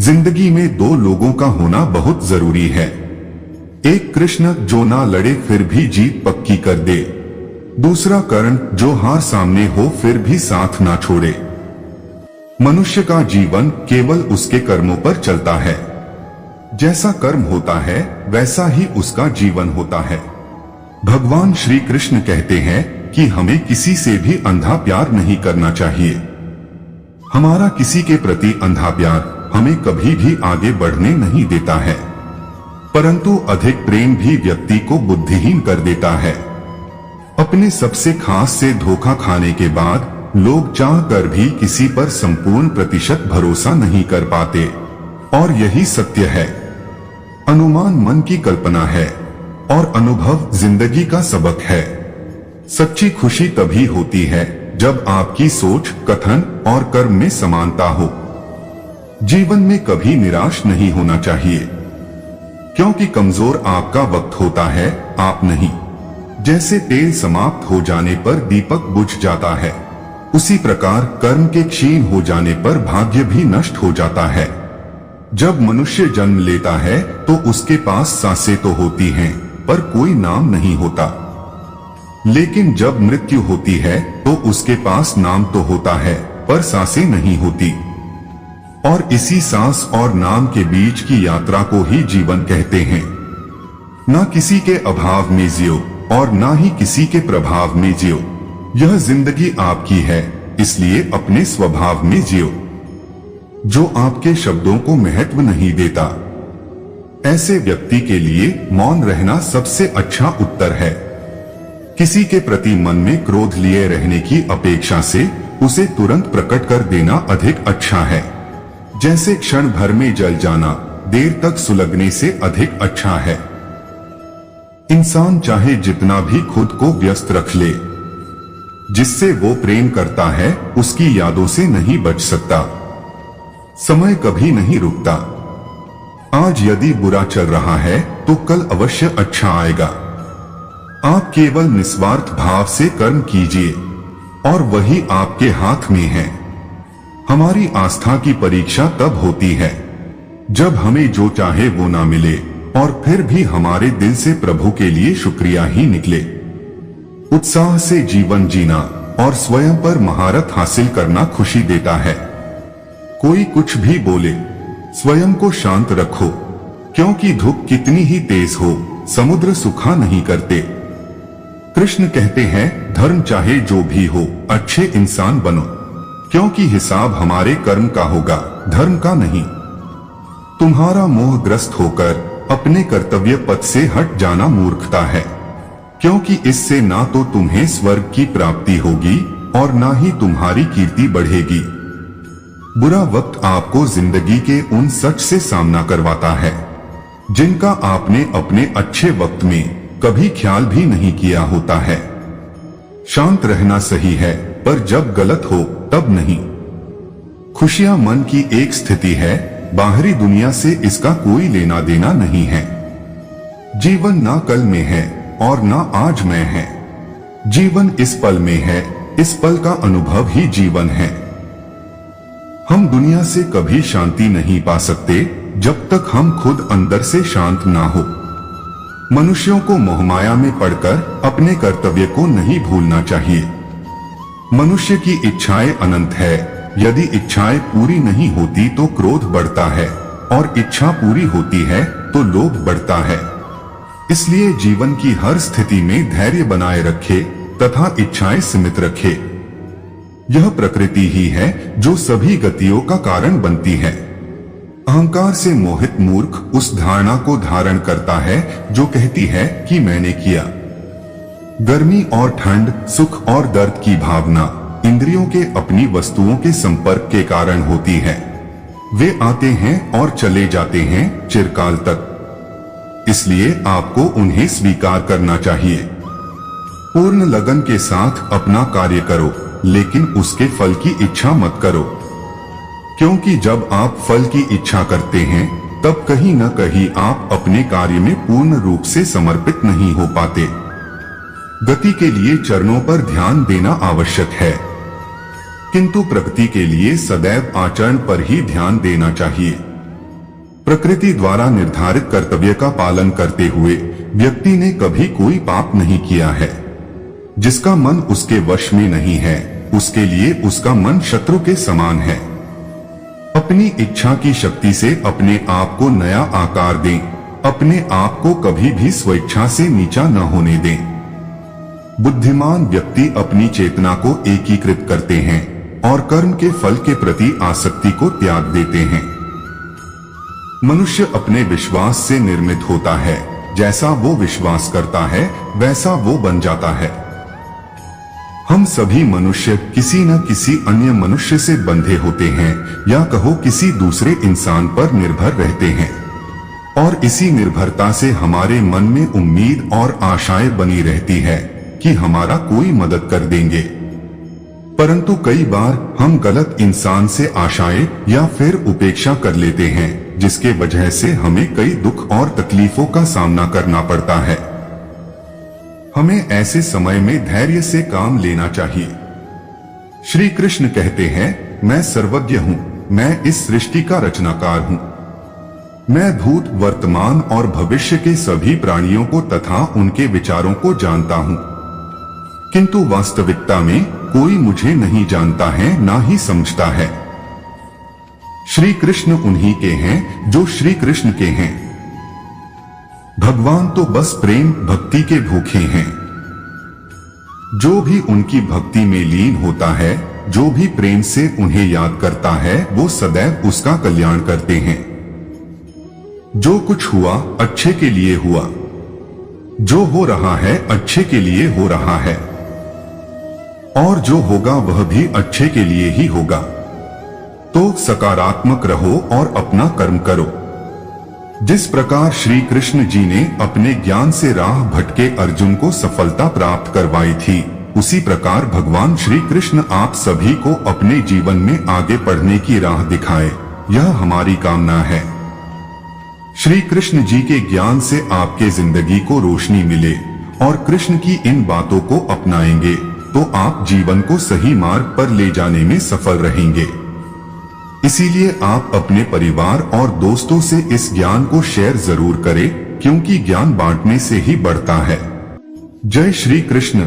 जिंदगी में दो लोगों का होना बहुत जरूरी है। एक कृष्ण जो ना लड़े फिर भी जीत पक्की कर दे, दूसरा कर्ण जो हार सामने हो फिर भी साथ ना छोड़े। मनुष्य का जीवन केवल उसके कर्मों पर चलता है। जैसा कर्म होता है वैसा ही उसका जीवन होता है। भगवान श्री कृष्ण कहते हैं कि हमें किसी से भी अंधा प्यार नहीं करना चाहिए। हमारा किसी के प्रति अंधा प्यार हमें कभी भी आगे बढ़ने नहीं देता है, परंतु अधिक प्रेम भी व्यक्ति को बुद्धिहीन कर देता है। अपने सबसे खास से धोखा खाने के बाद लोग चाहकर भी किसी पर संपूर्ण प्रतिशत भरोसा नहीं कर पाते, और यही सत्य है। अनुमान मन की कल्पना है और अनुभव जिंदगी का सबक है। सच्ची खुशी तभी होती है जब आपकी सोच, कथन और कर्म में समानता हो। जीवन में कभी निराश नहीं होना चाहिए, क्योंकि कमजोर आपका वक्त होता है, आप नहीं। जैसे तेल समाप्त हो जाने पर दीपक बुझ जाता है, उसी प्रकार कर्म के क्षीण हो जाने पर भाग्य भी नष्ट हो जाता है। जब मनुष्य जन्म लेता है तो उसके पास सांसें तो होती हैं, पर कोई नाम नहीं होता। लेकिन जब मृत्यु होती है तो उसके पास नाम तो होता है, पर सांसें नहीं होती। और इसी सांस और नाम के बीच की यात्रा को ही जीवन कहते हैं। ना किसी के अभाव में जियो और ना ही किसी के प्रभाव में जियो। यह जिंदगी आपकी है, इसलिए अपने स्वभाव में जियो। जो आपके शब्दों को महत्व नहीं देता, ऐसे व्यक्ति के लिए मौन रहना सबसे अच्छा उत्तर है। किसी के प्रति मन में क्रोध लिए रहने की अपेक्षा से उसे तुरंत प्रकट कर देना अधिक अच्छा है। जैसे क्षण भर में जल जाना देर तक सुलगने से अधिक अच्छा है। इंसान चाहे जितना भी खुद को व्यस्त रख ले, जिससे वो प्रेम करता है उसकी यादों से नहीं बच सकता। समय कभी नहीं रुकता। आज यदि बुरा चल रहा है तो कल अवश्य अच्छा आएगा। आप केवल निस्वार्थ भाव से कर्म कीजिए और वही आपके हाथ में है। हमारी आस्था की परीक्षा तब होती है जब हमें जो चाहे वो ना मिले और फिर भी हमारे दिल से प्रभु के लिए शुक्रिया ही निकले। उत्साह से जीवन जीना और स्वयं पर महारत हासिल करना खुशी देता है। कोई कुछ भी बोले, स्वयं को शांत रखो, क्योंकि धूप कितनी ही तेज हो समुद्र सुखा नहीं करते। कृष्ण कहते हैं, धर्म चाहे जो भी हो अच्छे इंसान बनो, क्योंकि हिसाब हमारे कर्म का होगा, धर्म का नहीं। तुम्हारा मोहग्रस्त होकर अपने कर्तव्य पथ से हट जाना मूर्खता है, क्योंकि इससे ना तो तुम्हें स्वर्ग की प्राप्ति होगी और ना ही तुम्हारी कीर्ति बढ़ेगी। बुरा वक्त आपको जिंदगी के उन सच से सामना करवाता है जिनका आपने अपने अच्छे वक्त में कभी ख्याल भी नहीं किया होता है। शांत रहना सही है, पर जब गलत हो तब नहीं। खुशियां मन की एक स्थिति है, बाहरी दुनिया से इसका कोई लेना देना नहीं है। जीवन ना कल में है और ना आज में है। जीवन इस पल में है, इस पल का अनुभव ही जीवन है। हम दुनिया से कभी शांति नहीं पा सकते जब तक हम खुद अंदर से शांत ना हो। मनुष्यों को मोहमाया में पड़कर अपने कर्तव्य को नहीं भूलना चाहिए। मनुष्य की इच्छाएं अनंत है। यदि इच्छाएं पूरी नहीं होती तो क्रोध बढ़ता है, और इच्छा पूरी होती है तो लोभ बढ़ता है। इसलिए जीवन की हर स्थिति में धैर्य बनाए रखे तथा इच्छाएं सीमित रखे। यह प्रकृति ही है जो सभी गतियों का कारण बनती है। अहंकार से मोहित मूर्ख उस धारणा को धारण करता है जो कहती है कि मैंने किया। गर्मी और ठंड, सुख और दर्द की भावना इंद्रियों के अपनी वस्तुओं के संपर्क के कारण होती है। वे आते हैं और चले जाते हैं चिरकाल तक, इसलिए आपको उन्हें स्वीकार करना चाहिए। पूर्ण लगन के साथ अपना कार्य करो, लेकिन उसके फल की इच्छा मत करो, क्योंकि जब आप फल की इच्छा करते हैं तब कहीं न कहीं आप अपने कार्य में पूर्ण रूप से समर्पित नहीं हो पाते। गति के लिए चरणों पर ध्यान देना आवश्यक है, किंतु प्रगति के लिए सदैव आचरण पर ही ध्यान देना चाहिए। प्रकृति द्वारा निर्धारित कर्तव्य का पालन करते हुए व्यक्ति ने कभी कोई पाप नहीं किया है। जिसका मन उसके वश में नहीं है, उसके लिए उसका मन शत्रु के समान है। अपनी इच्छा की शक्ति से अपने आप को नया आकार दें, अपने आप को कभी भी स्वेच्छा से नीचा न होने दें। बुद्धिमान व्यक्ति अपनी चेतना को एकीकृत करते हैं और कर्म के फल के प्रति आसक्ति को त्याग देते हैं। मनुष्य अपने विश्वास से निर्मित होता है, जैसा वो विश्वास करता है वैसा वो बन जाता है। हम सभी मनुष्य किसी न किसी अन्य मनुष्य से बंधे होते हैं या कहो किसी दूसरे इंसान पर निर्भर रहते हैं, और इसी निर्भरता से हमारे मन में उम्मीद और आशाएं बनी रहती है कि हमारा कोई मदद कर देंगे। परंतु कई बार हम गलत इंसान से आशाएं या फिर उपेक्षा कर लेते हैं, जिसके वजह से हमें कई दुख और तकलीफों का सामना करना पड़ता है। हमें ऐसे समय में धैर्य से काम लेना चाहिए। श्री कृष्ण कहते हैं, मैं सर्वज्ञ हूँ, मैं इस सृष्टि का रचनाकार हूँ। मैं भूत, वर्तमान और भविष्य के सभी प्राणियों को तथा उनके विचारों को जानता हूँ, किंतु वास्तविकता में कोई मुझे नहीं जानता है, ना ही समझता है। श्री कृष्ण उन्हीं के हैं जो श्री कृष्ण के हैं। भगवान तो बस प्रेम भक्ति के भूखे हैं। जो भी उनकी भक्ति में लीन होता है, जो भी प्रेम से उन्हें याद करता है, वो सदैव उसका कल्याण करते हैं। जो कुछ हुआ अच्छे के लिए हुआ, जो हो रहा है अच्छे के लिए हो रहा है, और जो होगा वह भी अच्छे के लिए ही होगा। तो सकारात्मक रहो और अपना कर्म करो। जिस प्रकार श्री कृष्ण जी ने अपने ज्ञान से राह भटके अर्जुन को सफलता प्राप्त करवाई थी, उसी प्रकार भगवान श्री कृष्ण आप सभी को अपने जीवन में आगे बढ़ने की राह दिखाए, यह हमारी कामना है। श्री कृष्ण जी के ज्ञान से आपके जिंदगी को रोशनी मिले और कृष्ण की इन बातों को अपनाएंगे तो आप जीवन को सही मार्ग पर ले जाने में सफल रहेंगे। इसीलिए आप अपने परिवार और दोस्तों से इस ज्ञान को शेयर जरूर करें, क्योंकि ज्ञान बांटने से ही बढ़ता है। जय श्री कृष्ण।